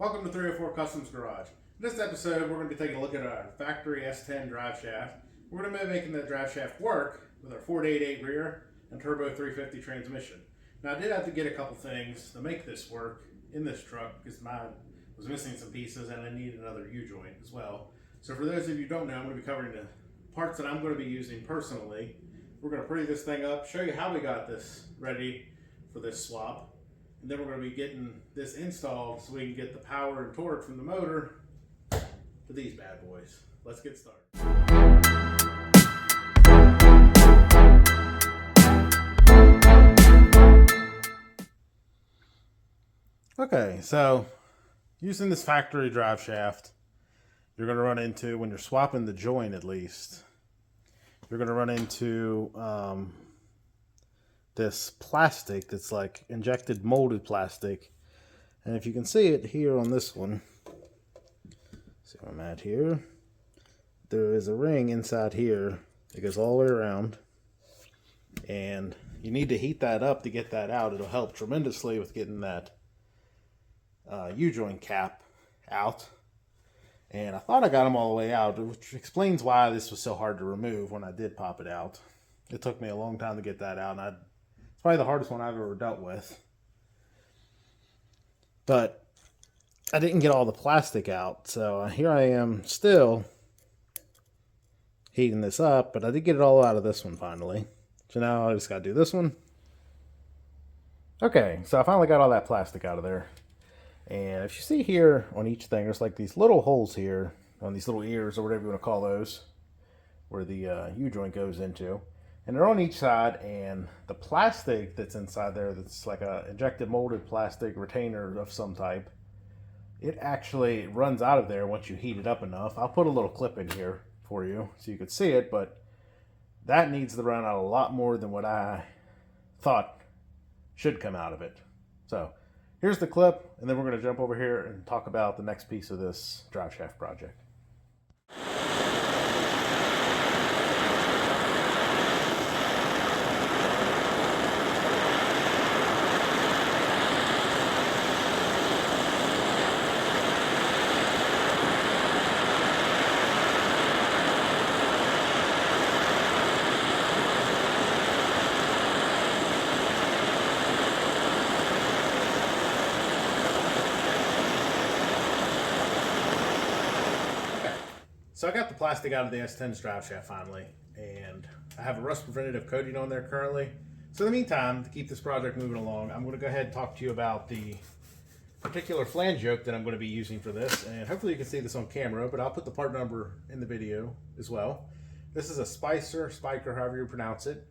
Welcome to 304 Customs Garage. In this episode, we're going to be taking a look at our factory S10 drive shaft. We're going to be making that drive shaft work with our 488 rear and turbo 350 transmission. Now, I did have to get a couple things to make this work in this truck because mine was missing some pieces and I needed another U-joint as well. So for those of you who don't know, I'm going to be covering the parts that I'm going to be using personally. We're going to pretty this thing up, show you how we got this ready for this swap. And then we're going to be getting this installed so we can get the power and torque from the motor to these bad boys. Let's get started. Okay, so using this factory drive shaft, you're going to run into, when you're swapping the joint at least, you're going to run into this plastic that's like injected molded plastic. And if you can see it here on this one, see where I'm at here, there is a ring inside here that goes all the way around, and you need to heat that up to get that out. It'll help tremendously with getting that U-joint cap out. And I thought I got them all the way out, which explains why this was so hard to remove when I did pop it out. It took me a long time to get that out, and it's probably the hardest one I've ever dealt with. But I didn't get all the plastic out, so here I am still heating this up, but I did get it all out of this one finally. So now I just got to do this one. Okay, so I finally got all that plastic out of there. And if you see here on each thing, there's like these little holes here on these little ears or whatever you want to call those, where the U-joint goes into. And they're on each side, and the plastic that's inside there, that's like a injected molded plastic retainer of some type, it actually runs out of there once you heat it up enough. I'll put a little clip in here for you so you could see it, but that needs to run out a lot more than what I thought should come out of it. So here's the clip, and then we're going to jump over here and talk about the next piece of this drive shaft project. So I got the plastic out of the S10's drive shaft finally, and I have a rust preventative coating on there currently. So in the meantime, to keep this project moving along, I'm going to go ahead and talk to you about the particular flange yoke that I'm going to be using for this, and hopefully you can see this on camera, but I'll put the part number in the video as well. This is a Spicer, however you pronounce it,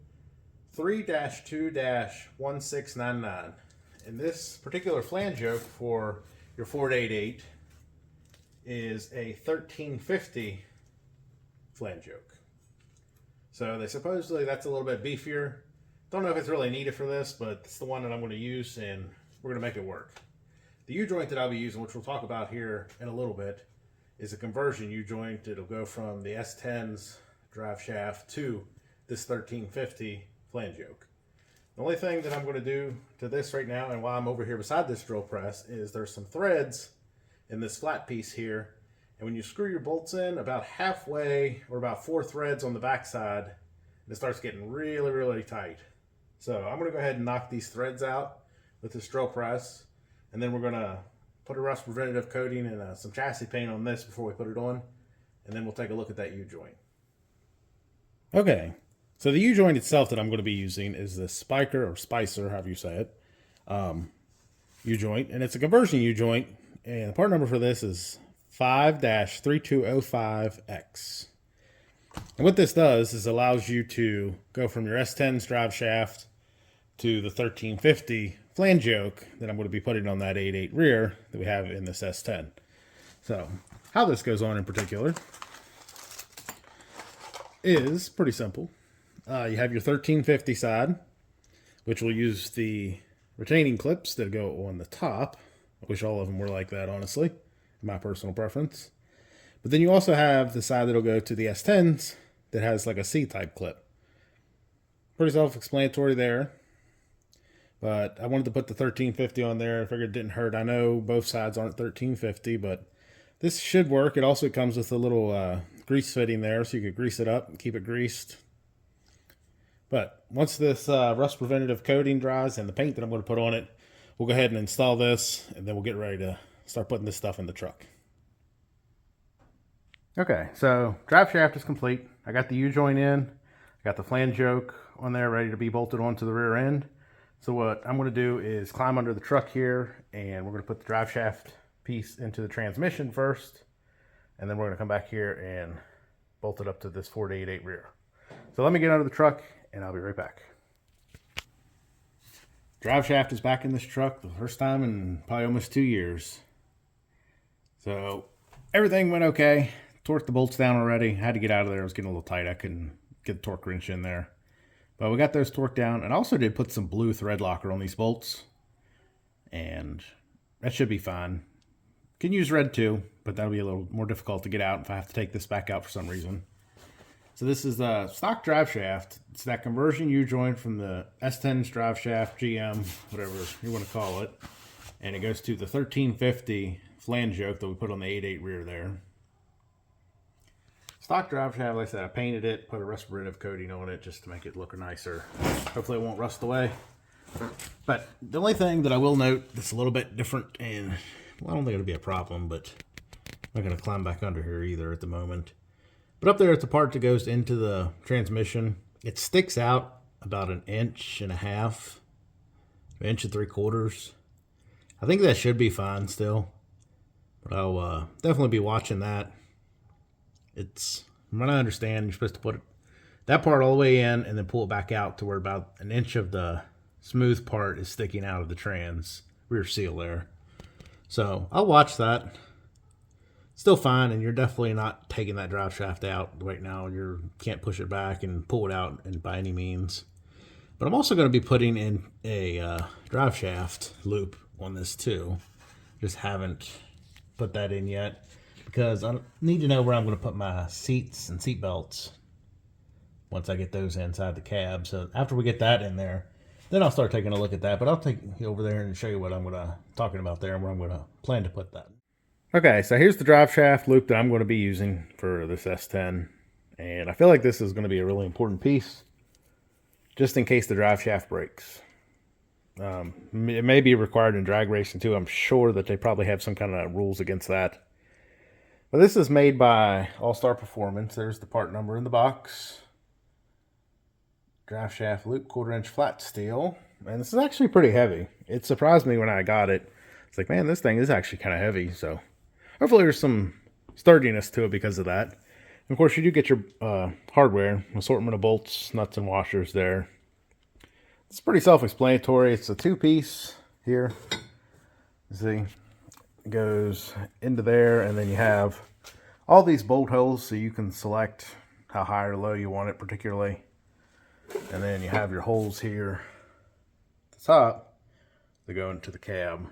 3-2-1699. And this particular flange yoke for your 488 is a 1350 flange yoke. So they supposedly that's a little bit beefier. Don't know if it's really needed for this, but it's the one that I'm going to use, and we're going to make it work. The U-joint that I'll be using, which we'll talk about here in a little bit, is a conversion U-joint. It'll go from the S10's drive shaft to this 1350 flange yoke. The only thing that I'm going to do to this right now, and while I'm over here beside this drill press, is there's some threads in this flat piece here, and when you screw your bolts in about halfway, or about 4 threads on the back side, it starts getting really, really tight. So I'm going to go ahead and knock these threads out with this drill press, and then we're going to put a rust preventative coating and some chassis paint on this before we put it on, and then we'll take a look at that U-joint. Okay, so the U-joint itself that I'm going to be using is the Spicer, or Spicer, however you say it, U-joint, and it's a conversion U-joint. And the part number for this is 5-3205X. And what this does is allows you to go from your S10's drive shaft to the 1350 flange yoke that I'm going to be putting on that 88 rear that we have in this S10. So how this goes on in particular is pretty simple. You have your 1350 side, which will use the retaining clips that go on the top. I wish all of them were like that, honestly, my personal preference. But then you also have the side that'll go to the S10s that has like a C-type clip. Pretty self-explanatory there. But I wanted to put the 1350 on there. I figured it didn't hurt. I know both sides aren't 1350, but this should work. It also comes with a little grease fitting there, so you could grease it up and keep it greased. But once this rust preventative coating dries and the paint that I'm going to put on it, we'll go ahead and install this, and then we'll get ready to start putting this stuff in the truck. Okay, so drive shaft is complete. I got the U-joint in. I got the flange yoke on there ready to be bolted onto the rear end. So what I'm going to do is climb under the truck here, and we're going to put the drive shaft piece into the transmission first, and then we're going to come back here and bolt it up to this 488 rear. So let me get under the truck, and I'll be right back. Drive shaft is back in this truck, the first time in probably almost 2 years. So everything went okay. Torqued the bolts down already. I had to get out of there. It was getting a little tight. I couldn't get the torque wrench in there. But we got those torqued down, and I also did put some blue thread locker on these bolts, and that should be fine. Can use red too, but that'll be a little more difficult to get out if I have to take this back out for some reason. So this is the stock drive shaft. It's that conversion U-joint from the S10 drive shaft, GM, whatever you want to call it, and it goes to the 1350 flange yoke that we put on the 88 rear there. Stock drive shaft, like I said, I painted it, put a rust preventative coating on it just to make it look nicer. Hopefully it won't rust away. But the only thing that I will note that's a little bit different, and well, I don't think it'll be a problem, but I'm not going to climb back under here either at the moment. But up there at the part that goes into the transmission, it sticks out about 1.5 inches, 1.5 3/4. I think that should be fine still, but I'll definitely be watching that. It's, from what I understand, you're supposed to put that part all the way in and then pull it back out to where about 1 inch of the smooth part is sticking out of the trans rear seal there. So I'll watch that. Still fine, and you're definitely not taking that drive shaft out right now. You can't push it back and pull it out and by any means. But I'm also going to be putting in a drive shaft loop on this too. Just haven't put that in yet, because I need to know where I'm going to put my seats and seat belts once I get those inside the cab. So after we get that in there, then I'll start taking a look at that. But I'll take you over there and show you what I'm going to talking about there and where I'm going to plan to put that. Okay, so here's the drive shaft loop that I'm going to be using for this S10. And I feel like this is going to be a really important piece, just in case the drive shaft breaks. It may be required in drag racing too. I'm sure that they probably have some kind of rules against that. But this is made by All-Star Performance. There's the part number in the box. Drive shaft loop, 1/4 inch flat steel. And this is actually pretty heavy. It surprised me when I got it. It's like, man, this thing is actually kind of heavy. So hopefully there's some sturdiness to it because of that. And of course, you do get your hardware, assortment of bolts, nuts, and washers there. It's pretty self-explanatory. It's a 2-piece here. You see, it goes into there, and then you have all these bolt holes, so you can select how high or low you want it particularly. And then you have your holes here at the top that go into the cab,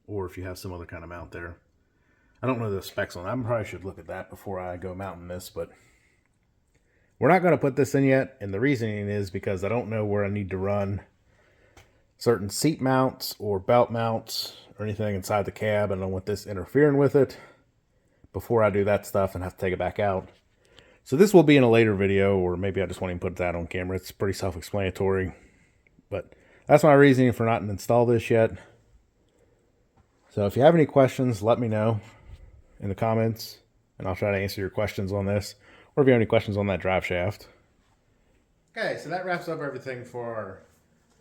or if you have some other kind of mount there. I don't know the specs on that. I probably should look at that before I go mounting this, but we're not going to put this in yet, and the reasoning is because I don't know where I need to run certain seat mounts or belt mounts or anything inside the cab. I don't want this interfering with it before I do that stuff and have to take it back out. So this will be in a later video, or maybe I just won't even put that on camera. It's pretty self-explanatory, but that's my reasoning for not install this yet. So if you have any questions, let me know in the comments, and I'll try to answer your questions on this, or if you have any questions on that drive shaft. Okay, so that wraps up everything for our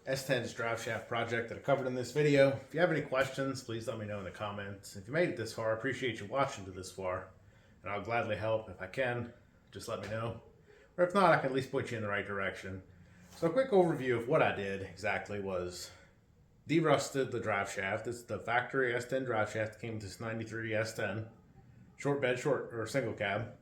S10's drive shaft project that I covered in this video. If you have any questions, please let me know in the comments. If you made it this far, I appreciate you watching to this far, and I'll gladly help if I can. Just let me know. Or if not, I can at least point you in the right direction. So a quick overview of what I did exactly was derusted the drive shaft. It's the factory S10 drive shaft that came with this 93 S10. Short bed, single cab.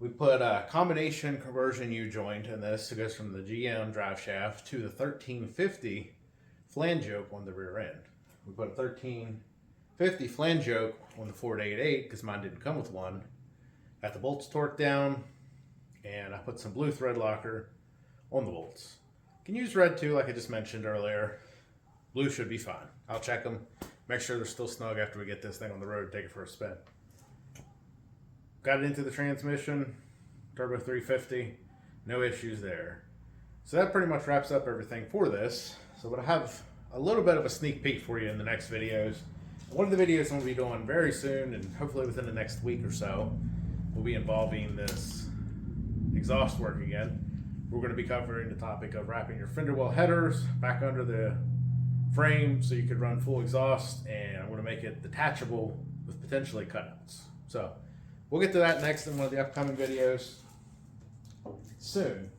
We put a combination conversion U-joint in this. It goes from the GM drive shaft to the 1350 flange yoke on the rear end. We put a 1350 flange yoke on the 488 because mine didn't come with one. Got the bolts torqued down, and I put some blue thread locker on the bolts. You can use red too, like I just mentioned earlier. Blue should be fine. I'll check them, make sure they're still snug after we get this thing on the road, take it for a spin. Got it into the transmission, turbo 350, no issues there. So that pretty much wraps up everything for this. So we'll have a little bit of a sneak peek for you in the next videos. One of the videos I'm going to be doing very soon, and hopefully within the next week or so, will be involving this exhaust work again. We're going to be covering the topic of wrapping your fender well headers back under the frame so you could run full exhaust, and I'm going to make it detachable with potentially cutouts. So we'll get to that next in one of the upcoming videos soon.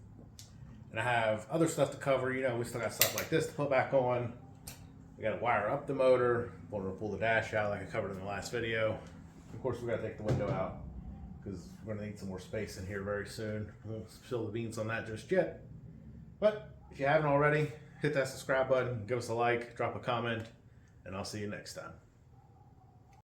And I have other stuff to cover. You know, we still got stuff like this to put back on. We got to wire up the motor, pull the dash out like I covered in the last video. Of course, we got to take the window out because we're going to need some more space in here very soon. I won't spill the beans on that just yet. But if you haven't already, hit that subscribe button, give us a like, drop a comment, and I'll see you next time.